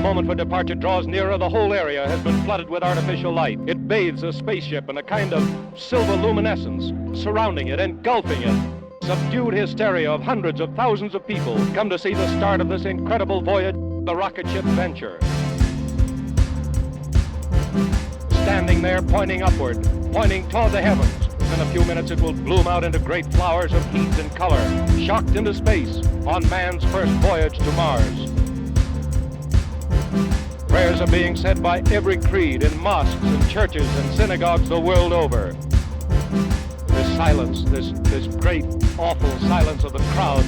moment for departure draws nearer, the whole area has been flooded with artificial light. It bathes a spaceship in a kind of silver luminescence, surrounding it, engulfing it. Subdued hysteria of hundreds of thousands of people come to see the start of this incredible voyage, the rocket ship Venture. Standing there, pointing upward, pointing toward the heavens. In a few minutes, it will bloom out into great flowers of heat and color, shocked into space on man's first voyage to Mars. Prayers are being said by every creed in mosques and churches and synagogues the world over. This silence, this great, awful silence of the crowd,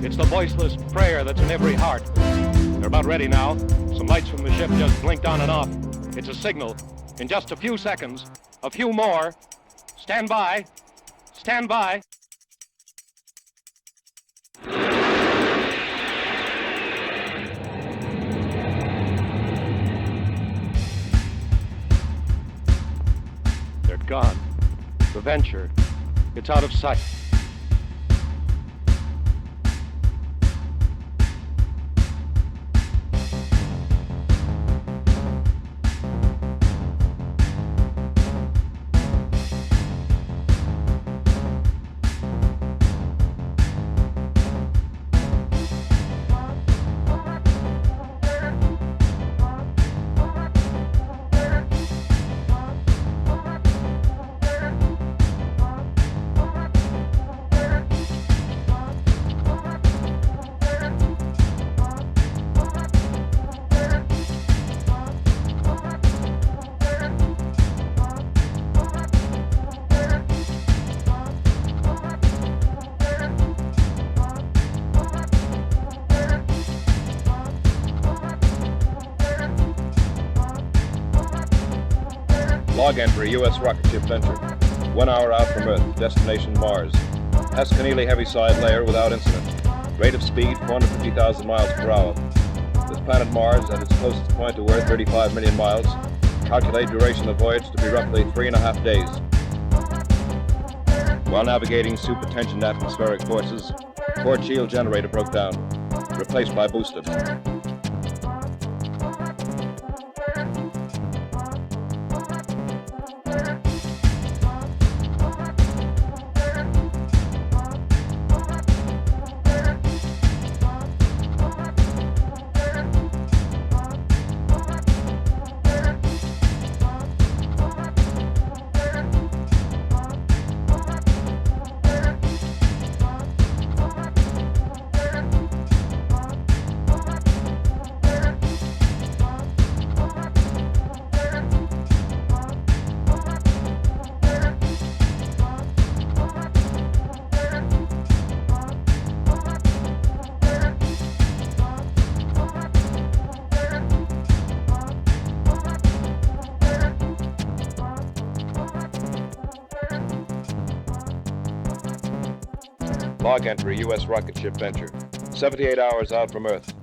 it's the voiceless prayer that's in every heart. They're about ready now. Some lights from the ship just blinked on and off. It's a signal. In just a few seconds, a few more. Stand by. Stand by. They're gone. The Venture. It's out of sight. Log entry, U.S. rocket ship Venture. 1 hour out from Earth, destination Mars. Has Keneally heaviside layer without incident. Rate of speed, 450,000 miles per hour. This planet Mars, at its closest point to Earth, 35 million miles. Calculate duration of voyage to be roughly 3.5 days. While navigating supertension atmospheric forces, port shield generator broke down. Replaced by booster. Log entry, U.S. rocket ship Venture. 78 hours out from Earth.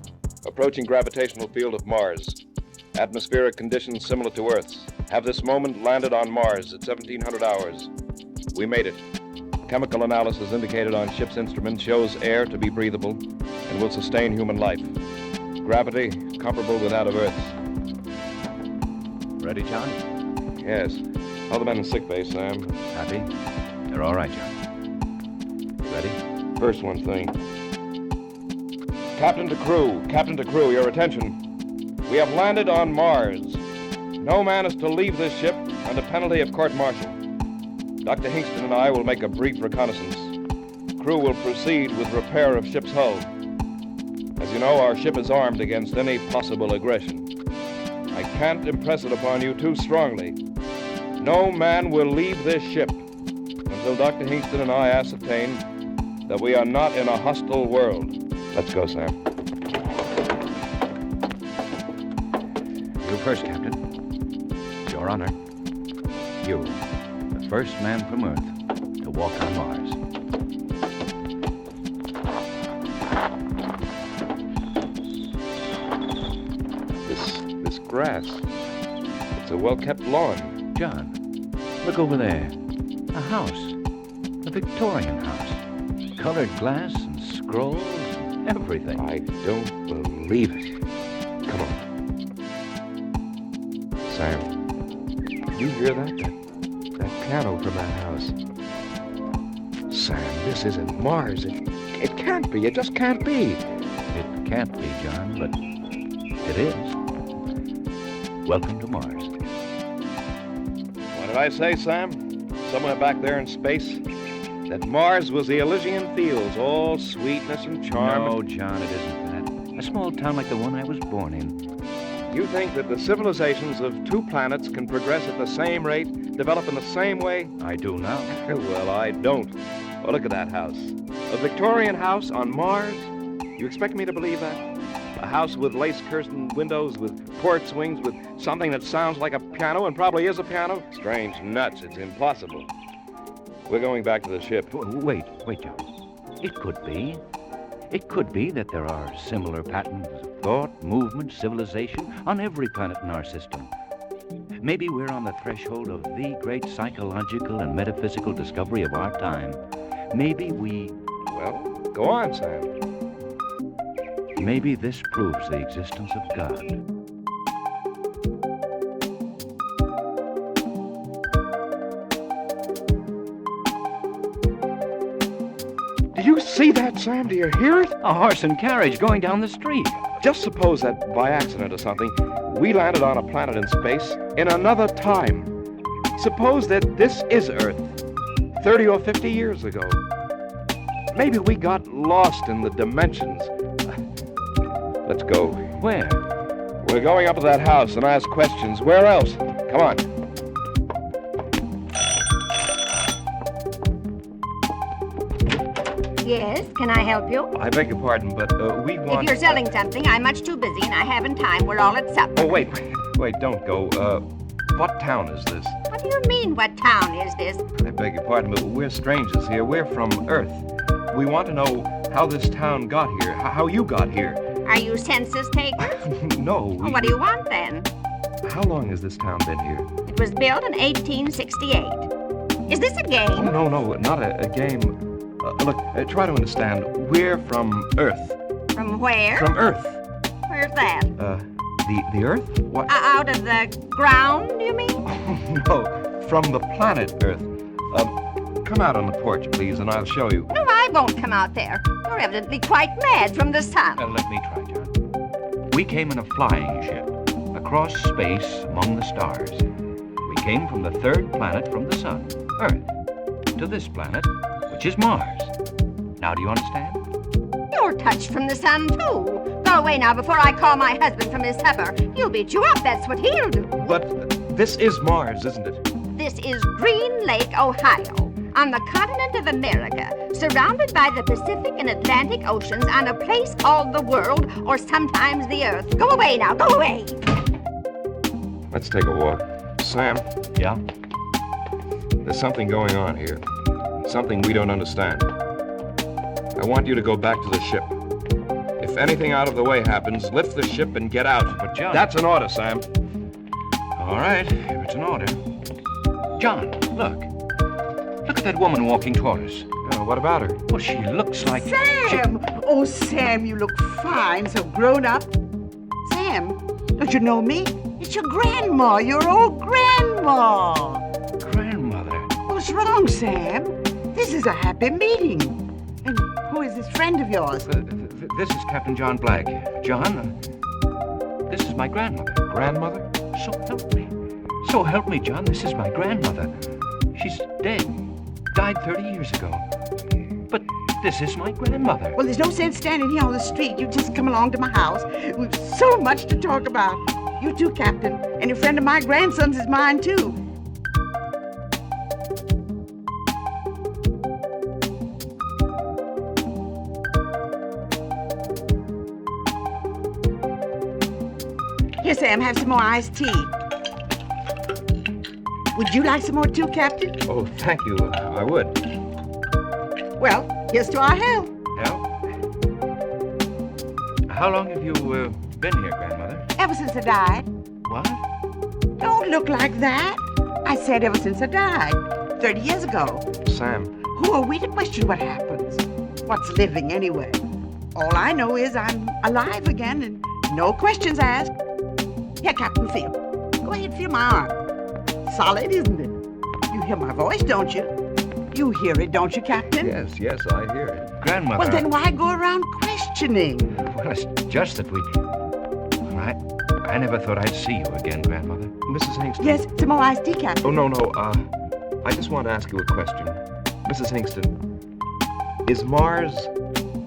Approaching gravitational field of Mars. Atmospheric conditions similar to Earth's. Have this moment landed on Mars at 1700 hours. We made it. Chemical analysis indicated on ship's instruments shows air to be breathable and will sustain human life. Gravity comparable with that of Earth's. Ready, John? Yes. How the men in sickbay, Sam? Happy? They're all right, John. Ready? First one thing. Captain to crew, your attention. We have landed on Mars. No man is to leave this ship under penalty of court-martial. Dr. Hingston and I will make a brief reconnaissance. Crew will proceed with repair of ship's hull. As you know, our ship is armed against any possible aggression. I can't impress it upon you too strongly. No man will leave this ship until Dr. Hingston and I ascertain that we are not in a hostile world. Let's go, Sam. You first, Captain. It's your honor. You, the first man from Earth to walk on Mars. This grass, it's a well-kept lawn. John, look over there. A house. A Victorian house. Colored glass and scrolls and everything. I don't believe it. Come on. Sam, you hear that? That piano from that house. Sam, this isn't Mars. It can't be. It just can't be. It can't be, John, but it is. Welcome to Mars. What did I say, Sam? Somewhere back there in space? That Mars was the Elysian Fields, all sweetness and charm. No, John, it isn't that. A small town like the one I was born in. You think that the civilizations of two planets can progress at the same rate, develop in the same way? I do now. Well, I don't. Well, look at that house. A Victorian house on Mars? You expect me to believe that? A house with lace-curtained windows, with port swings, with something that sounds like a piano and probably is a piano? Strange nuts. It's impossible. We're going back to the ship. Wait, John. It could be. It could be that there are similar patterns of thought, movement, civilization on every planet in our system. Maybe we're on the threshold of the great psychological and metaphysical discovery of our time. Maybe we... Well, go on, Sam. Maybe this proves the existence of God. Do you see that, Sam? Do you hear it? A horse and carriage going down the street. Just suppose that by accident or something, we landed on a planet in space in another time. Suppose that this is Earth, 30 or 50 years ago. Maybe we got lost in the dimensions. Let's go. Where? We're going up to that house and ask questions. Where else? Come on. Yes, can I help you? I beg your pardon, but we want... If you're selling something, I'm much too busy and I haven't time. We're all at supper. Oh, wait, don't go. What town is this? What do you mean, what town is this? I beg your pardon, but we're strangers here. We're from Earth. We want to know how this town got here, how you got here. Are you census takers? No. Well, what do you want then? How long has this town been here? It was built in 1868. Is this a game? Oh, no, not a game. Look, try to understand. We're from Earth. From where? From Earth. Where's that? The Earth? What? Out of the ground, you mean? No, from the planet Earth. Come out on the porch, please, and I'll show you. No, I won't come out there. You're evidently quite mad from the sun. Let me try, John. We came in a flying ship, across space among the stars. We came from the third planet from the sun, Earth, to this planet, which is Mars. Now do you understand? You're touched from the sun, too. Go away now before I call my husband from his supper. He'll beat you up, that's what he'll do. But this is Mars, isn't it? This is Green Lake, Ohio, on the continent of America, surrounded by the Pacific and Atlantic Oceans on a place called the world, or sometimes the earth. Go away now, go away! Let's take a walk. Sam, Yeah? there's something going on here. Something we don't understand. I want you to go back to the ship. If anything out of the way happens, lift the ship and get out. But, John... That's an order, Sam. All right, if it's an order. John, look. Look at that woman walking toward us. What about her? Well, she looks like... Sam! Oh, Sam, you look fine, so grown up. Sam, don't you know me? It's your grandma, your old grandma. Grandmother. What's wrong, Sam? This is a happy meeting. And who is this friend of yours? This is Captain John Black. John, this is my grandmother. Grandmother? So help me. So help me, John. This is my grandmother. She's dead. Died 30 years ago. But this is my grandmother. Well, there's no sense standing here on the street. You just come along to my house. We've so much to talk about. You too, Captain. And a friend of my grandson's is mine, too. Here, Sam, have some more iced tea. Would you like some more too, Captain? Oh, thank you. I would. Well, here's to our health. Yeah? How long have you been here, Grandmother? Ever since I died. What? Don't look like that. I said ever since I died. 30 years ago. Sam. Who are we to question what happens? What's living, anyway? All I know is I'm alive again and no questions asked. Here, Captain, feel. Go ahead, feel my arm. Solid, isn't it? You hear my voice, don't you? You hear it, don't you, Captain? Yes, I hear it. Grandmother. Well, then why go around questioning? Well, it's just that we... Well, I never thought I'd see you again, Grandmother. Mrs. Hingston. Yes, some more iced tea, Captain. Oh, no. I just want to ask you a question. Mrs. Hingston, is Mars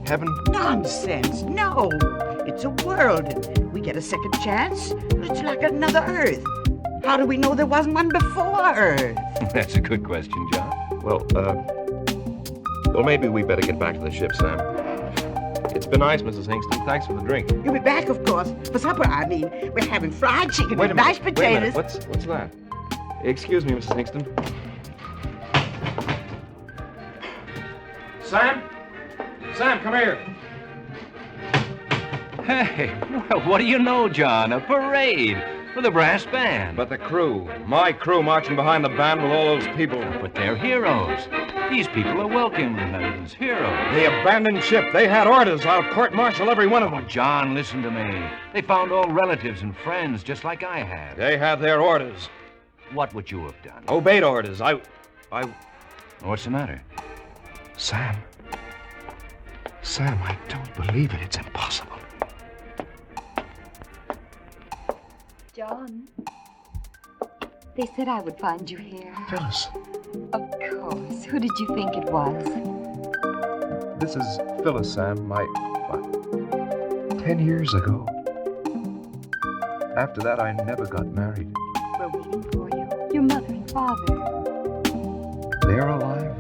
heaven? Nonsense, no. It's a world, and we get a second chance. It's like another Earth. How do we know there wasn't one before Earth? That's a good question, John. Well, maybe we better get back to the ship, Sam. It's been nice, Mrs. Hingston. Thanks for the drink. You'll be back, of course. For supper, I mean. We're having fried chicken Wait a and minute. mashed Wait a minute. potatoes. What's that? Excuse me, Mrs. Hingston. Sam? Sam, come here. Hey, well, what do you know, John? A parade with a brass band. But the crew, my crew marching behind the band with all those people. But they're heroes. These people are welcomed as heroes. The abandoned ship, they had orders. I'll court-martial every one of them. John, listen to me. They found all relatives and friends just like I had. They had their orders. What would you have done? Obeyed orders. What's the matter? Sam, I don't believe it. It's impossible. John, they said I would find you here. Phyllis, Of course. Who did you think it was? this is Phyllis, Sam. 10 years ago. After that, I never got married. We're waiting for you. Your mother and father. They're alive?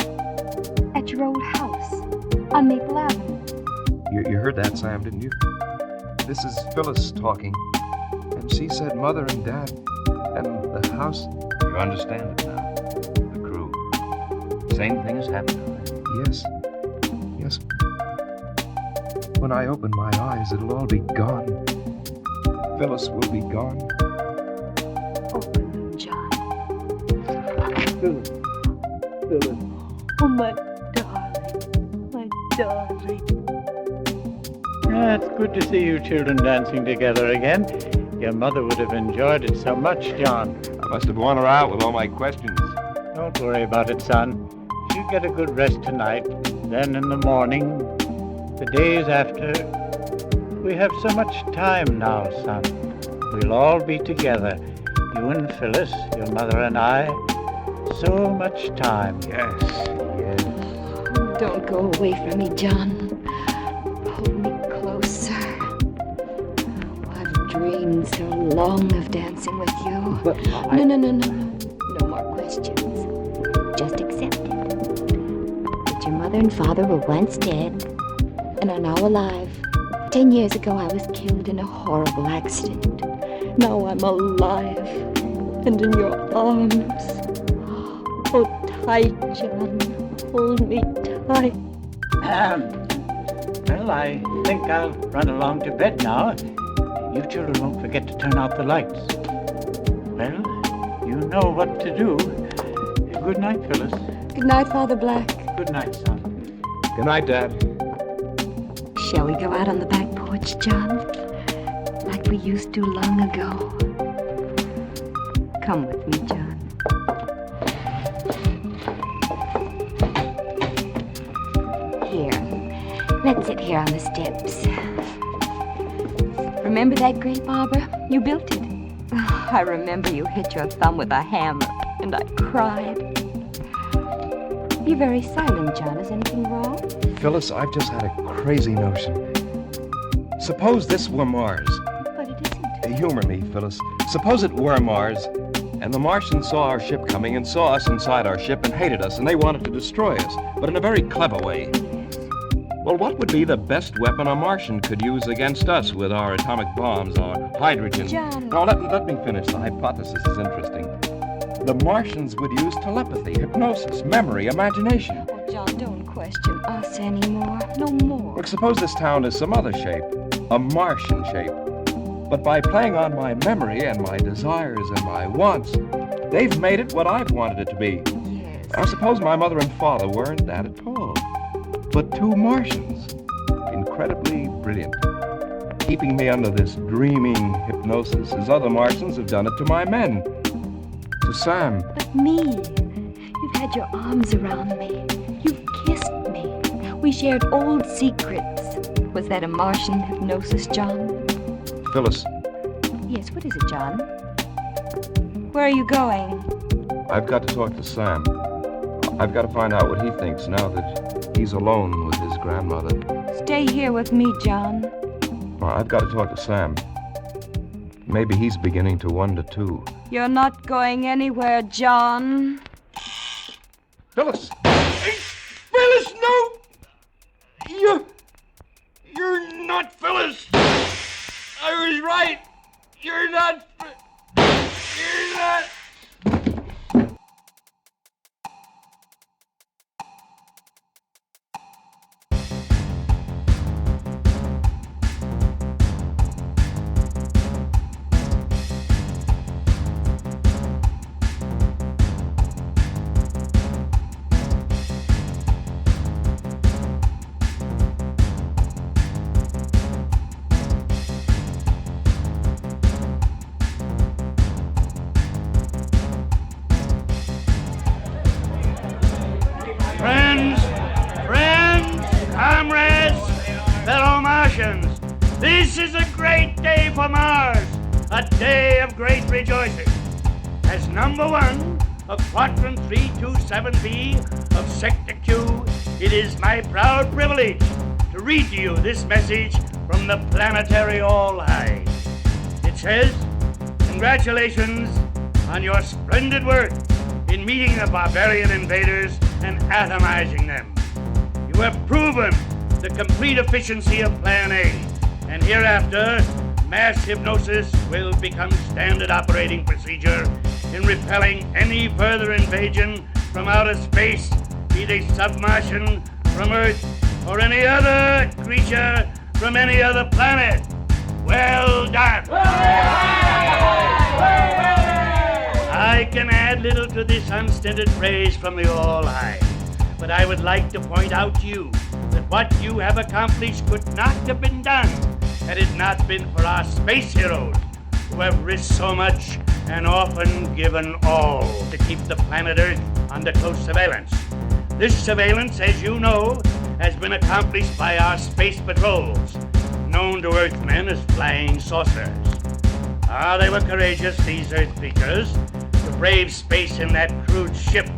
At your old house on Maple Avenue. You heard that, Sam, didn't you? This is Phyllis talking. And she said Mother and Dad and the house. You understand it now. The crew. Same thing has happened to them. Yes. When I open my eyes, it'll all be gone. Phyllis will be gone. Open them, John. Phyllis. Oh, my darling. Yeah, it's good to see you children dancing together again. Your mother would have enjoyed it so much, John. I must have worn her out with all my questions. Don't worry about it, son. You get a good rest tonight. Then in the morning, the days after, we have so much time now, son. We'll all be together. You and Phyllis, your mother and I. So much time. Yes. Don't go away from me, John. Hold me closer. I've dreamed so long of dancing with you. But No. No more questions. Just accept it. That your mother and father were once dead and are now alive. 10 years ago, I was killed in a horrible accident. Now I'm alive and in your arms. Hold tight, John. Hold me tight. Well, I think I'll run along to bed now. You children won't forget to turn out the lights. Well, you know what to do. Good night, Phyllis. Good night, Father Black. Good night, son. Good night, Dad. Shall we go out on the back porch, John? Like we used to long ago. Come with me, John. Here. Let's sit here on the steps. Remember that grape arbor? You built it. I remember you hit your thumb with a hammer, and I cried. You're very silent, John. Is anything wrong? Phyllis, I've just had a crazy notion. Suppose this were Mars. But it isn't. Humor me, Phyllis. Suppose it were Mars, and the Martians saw our ship coming and saw us inside our ship and hated us, and they wanted to destroy us, but in a very clever way. Well, what would be the best weapon a Martian could use against us with our atomic bombs, our hydrogen? John. Now, let me finish. The hypothesis is interesting. The Martians would use telepathy, hypnosis, memory, imagination. Oh, John, don't question us anymore. No more. Look, suppose this town is some other shape, a Martian shape. But by playing on my memory and my desires and my wants, they've made it what I've wanted it to be. Yes. Now, suppose my mother and father weren't that at all, but two Martians, incredibly brilliant, keeping me under this dreaming hypnosis as other Martians have done it to my men. to Sam. But me. You've had your arms around me. You've kissed me. We shared old secrets. Was that a Martian hypnosis, John? Phyllis, Yes, what is it, John? Where are you going? I've got to talk to Sam. I've got to find out what he thinks now that he's alone with his grandmother. Stay here with me, John. Well, I've got to talk to Sam. Maybe he's beginning to wonder, too. You're not going anywhere, John. Phyllis! Phyllis, no! You're not Phyllis! I was right! You're not... You're not... This is a great day for Mars, a day of great rejoicing. As number one of Quadrant 327b of Sector Q, it is my proud privilege to read to you this message from the planetary All-High. It says, congratulations on your splendid work in meeting the barbarian invaders and atomizing them. You have proven the complete efficiency of Plan A, and hereafter, mass hypnosis will become standard operating procedure in repelling any further invasion from outer space, be they submartian, from Earth, or any other creature from any other planet. Well done! I can add little to this unstinted praise from the All-High, but I would like to point out to you that what you have accomplished could not have been done had it not been for our space heroes who have risked so much and often given all to keep the planet Earth under close surveillance. This surveillance, as you know, has been accomplished by our space patrols, known to Earthmen as flying saucers. They were courageous, these Earth creatures, to brave space in that crude ship,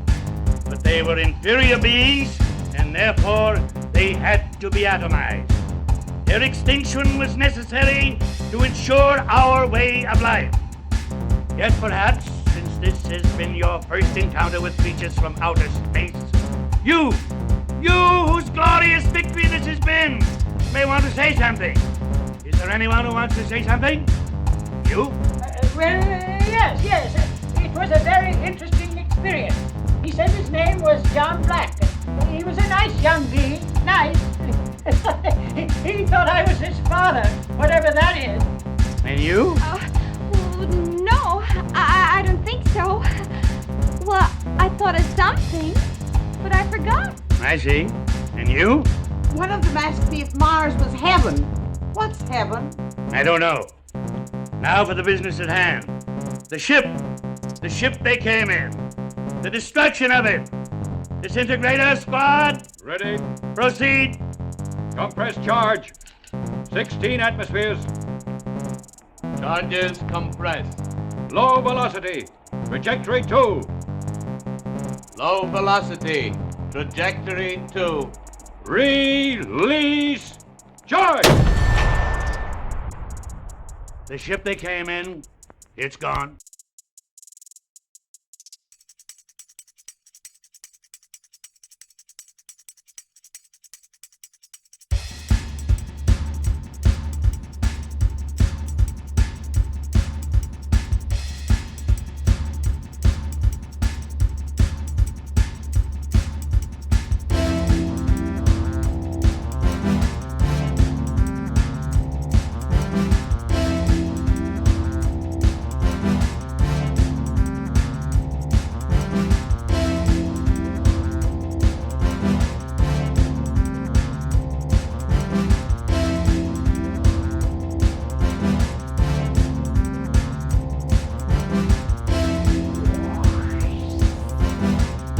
but they were inferior beings, and therefore they had to be atomized. Their extinction was necessary to ensure our way of life. Yet perhaps, since this has been your first encounter with creatures from outer space, you whose glorious victory this has been, may want to say something. Is there anyone who wants to say something? You? Yes. It was a very interesting experience. He said his name was John Black. He was a nice young being. Nice. He thought I was his father, whatever that is. And you? No, I don't think so. Well, I thought of something, but I forgot. I see. And you? One of them asked me if Mars was heaven. What's heaven? I don't know. Now for the business at hand. The ship they came in. The destruction of it. Disintegrator squad. Ready. Proceed. Compress charge. 16 atmospheres. Charges compressed. Low velocity. Trajectory 2. Low velocity. Trajectory 2. Release. Charge! The ship they came in, it's gone.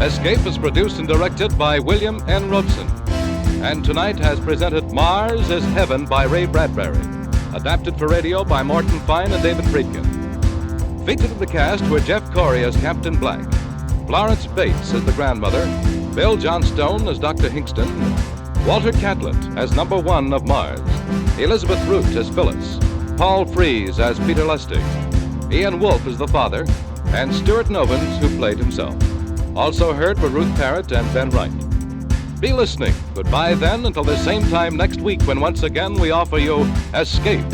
Escape is produced and directed by William N. Robeson. And tonight has presented Mars is Heaven by Ray Bradbury, adapted for radio by Morton Fine and David Friedkin. Featured in the cast were Jeff Corey as Captain Black, Florence Bates as the grandmother, Bill Johnstone as Dr. Hingston, Walter Catlett as number 1 of Mars, Elizabeth Root as Phyllis, Paul Frees as Peter Lustig, Ian Wolfe as the father, and Stuart Novins, who played himself. Also heard were Ruth Parrott and Ben Wright. Be listening. Goodbye then until the same time next week when once again we offer you Escape